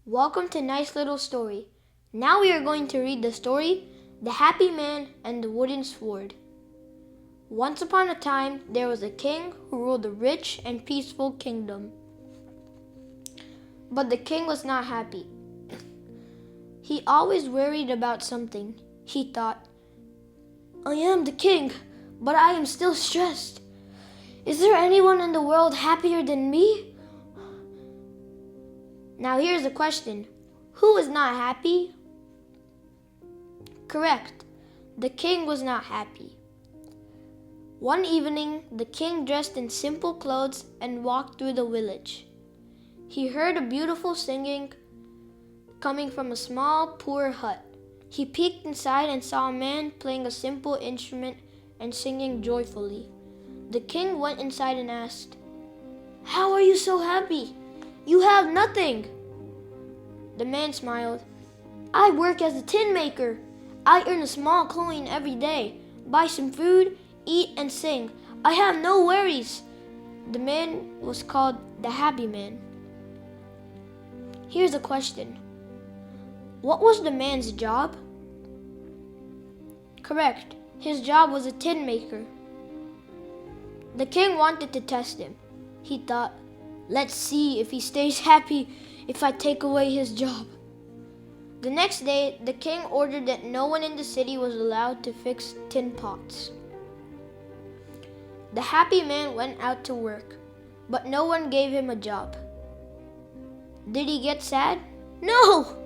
Welcome to Nice Little Story. Now we are going to read the story, The Happy Man and the Wooden Sword. Once upon a time, there was a king who ruled a rich and peaceful kingdom. But the king was not happy. He always worried about something. He thought, I am the king, but I am still stressed. Is there anyone in the world happier than me? Now here's a question. Who is not happy? Correct. The king was not happy. One evening, the king dressed in simple clothes and walked through the village. He heard a beautiful singing coming from a small, poor hut. He peeked inside and saw a man playing a simple instrument and singing joyfully. The king went inside and asked, How are you so happy? You have nothing. The man smiled. I work as a tin maker. I earn a small coin every day, buy some food, eat and sing. I have no worries. The man was called the Happy Man. Here's a question. What was the man's job? Correct. His job was a tin maker. The king wanted to test him. He thought, let's see if he stays happy if I take away his job. The next day, the king ordered that no one in the city was allowed to fix tin pots. The happy man went out to work, but no one gave him a job. Did he get sad? No!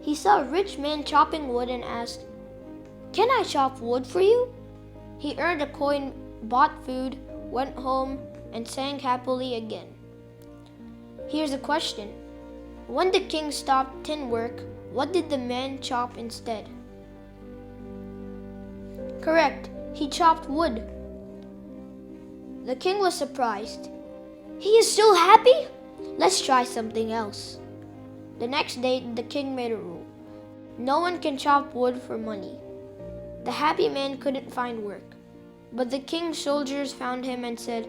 He saw a rich man chopping wood and asked, Can I chop wood for you? He earned a coin, bought food, went home, and sang happily again. Here's a question. When the king stopped tin work, what did the man chop instead? Correct. He chopped wood. The king was surprised. He is still happy? Let's try something else. The next day, the king made a rule. No one can chop wood for money. The happy man couldn't find work, but the king's soldiers found him and said,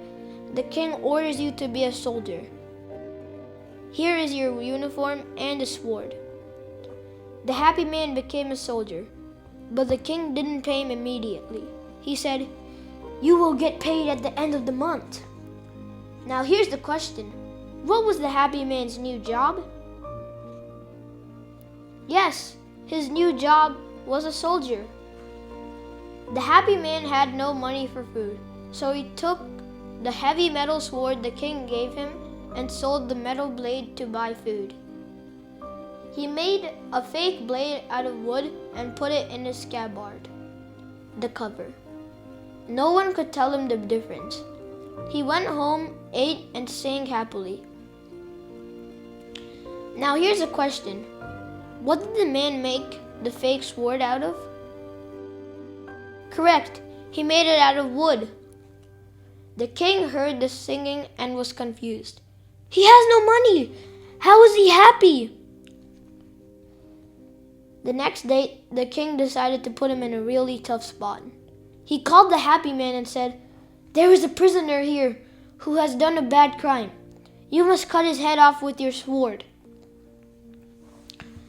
The king orders you to be a soldier. Here is your uniform and a sword. The happy man became a soldier, but the king didn't pay him immediately. He said, You will get paid at the end of the month. Now here's the question. What was the happy man's new job? Yes, his new job was a soldier. The happy man had no money for food, so he took the heavy metal sword the king gave him and sold the metal blade to buy food. He made a fake blade out of wood and put it in his scabbard, the cover. No one could tell him the difference. He went home, ate, and sang happily. Now here's a question. What did the man make the fake sword out of? Correct. He made it out of wood. The king heard the singing and was confused. He has no money. How is he happy? The next day, the king decided to put him in a really tough spot. He called the happy man and said, There is a prisoner here who has done a bad crime. You must cut his head off with your sword.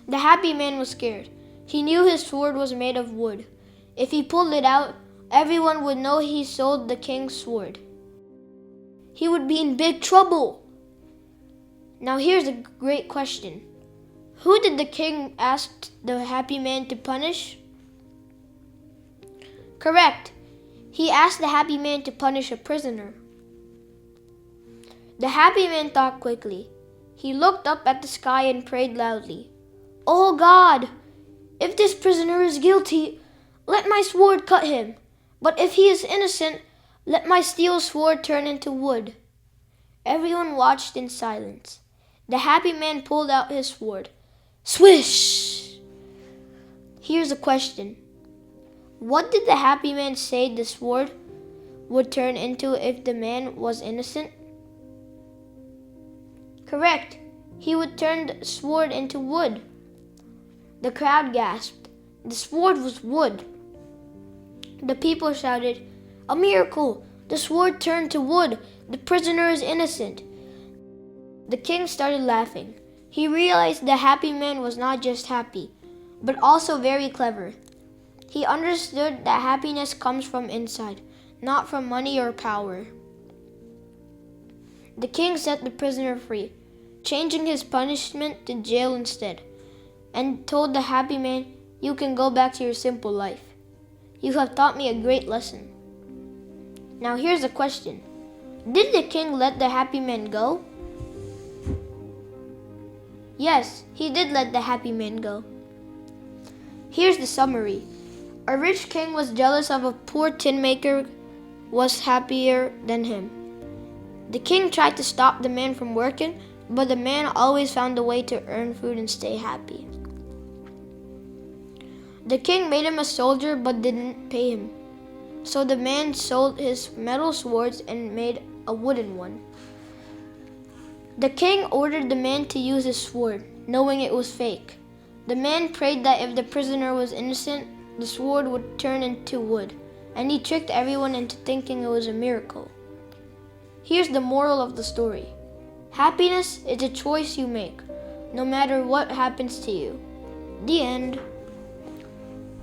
The happy man was scared. He knew his sword was made of wood. If he pulled it out, everyone would know he sold the king's sword. He would be in big trouble. Now here's a great question. Who did the king ask the happy man to punish? Correct. He asked the happy man to punish a prisoner. The happy man thought quickly. He looked up at the sky and prayed loudly. Oh God, if this prisoner is guilty, let my sword cut him. But if he is innocent, let my steel sword turn into wood. Everyone watched in silence. The happy man pulled out his sword. Swish! Here's a question. What did the happy man say the sword would turn into if the man was innocent? Correct. He would turn the sword into wood. The crowd gasped. The sword was wood. The people shouted, A miracle! The sword turned to wood. The prisoner is innocent. The king started laughing. He realized the happy man was not just happy, but also very clever. He understood that happiness comes from inside, not from money or power. The king set the prisoner free, changing his punishment to jail instead, and told the happy man, "You can go back to your simple life. You have taught me a great lesson." Now here's a question. Did the king let the happy man go? Yes, he did let the happy man go. Here's the summary. A rich king was jealous of a poor tin maker was happier than him. The king tried to stop the man from working, but the man always found a way to earn food and stay happy. The king made him a soldier but didn't pay him. So the man sold his metal swords and made a wooden one. The king ordered the man to use his sword, knowing it was fake. The man prayed that if the prisoner was innocent, the sword would turn into wood, and he tricked everyone into thinking it was a miracle. Here's the moral of the story. Happiness is a choice you make, no matter what happens to you. The end.